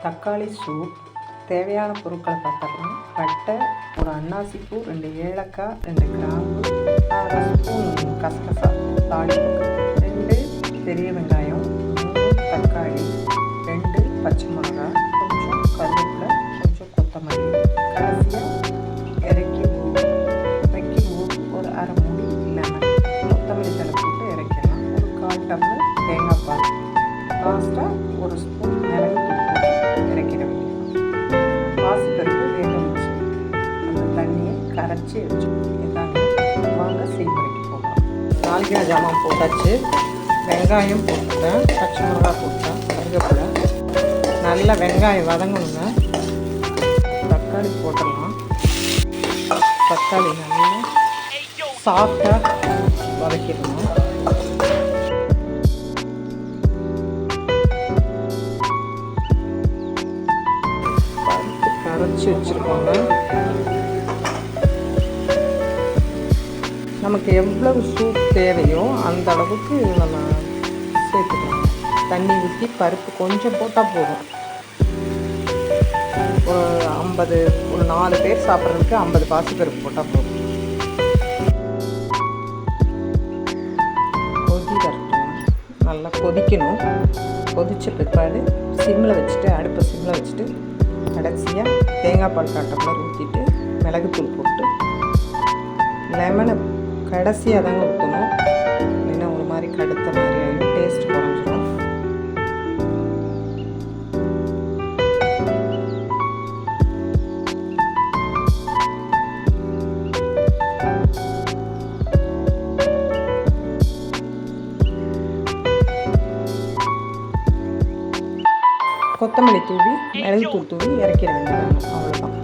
தக்காளி சூப் தேவையான பொருட்களை பார்த்துடலாம். பட்டை, ஒரு அன்னாசிப்பூ, 2 ஏலக்காய், 2 கிராம்பு, 1/2 ஸ்பூன் கசகசா தாளிப்புக்கு, 2 பெரிய வெங்காயம், 3 தக்காளி, 2 பச்சை மிளகாய், கொஞ்சம் கருவேப்பிலை, கொஞ்சம் கொத்தமல்லி, கடைசியாக இறக்கி வைக்கும் போது ஒரு அரை மூடி லெமன், கொத்தமல்லி தலை போட்டு இறக்கிடலாம். ஒரு 1/4 டம்ளர் தேங்காய் பால், லாஸ்ட்டாக ஒரு ஸ்பூன் மிளகு தூள் இறக்கிட வேண்டியது. பாசிப்பருப்பு வேக வச்சு அந்த தண்ணியை கரைச்சி வச்சு இதாங்க. வாங்க செய்முறைக்கு போகலாம். நாளிகை ஜாமான் போட்டாச்சு. வெங்காயம் போட்டுட்டேன், பச்சை மிளகாய் போட்டேன், கருவேப்பிலை. நல்லா வெங்காயம் வதங்கணுங்க. தக்காளி போட்டுடலாம். தக்காளி நல்லா சாஃப்டாக வதக்கிடணும். கரைச்சி வச்சுருக்கோங்க. நமக்கு எவ்வளவு சூப் தேவையோ அந்த அளவுக்கு நம்ம சேர்த்துக்கலாம். தண்ணி ஊற்றி பருப்பு கொஞ்சம் போட்டால் போதும். ஒரு 4 பேர் சாப்பிட்றதுக்கு 50 பாசிப்பருப்பு போட்டால் போதும். கொதி வரட்டும், நல்லா கொதிக்கணும். கொதித்த பிற்பாடு சிம்மில் வச்சுட்டு, அடுப்பை சிம்மில் வச்சுட்டு, கடைசியாக தேங்காய் பால் 1/4 டம்ளர் ஊற்றிட்டு, மிளகுத்தூள் போட்டு, லெமனை கடைசியாக தாங்க ஊற்றணும். இல்லைன்னா ஒரு மாதிரி கடுத்த மாதிரி ஆகிடும், டேஸ்ட் குறைஞ்சிடும். கொத்தமல்லி தூவி, மிளகுத்தூள் தூவி இறக்கிட வேண்டியதாங்க. அவ்வளோதான்.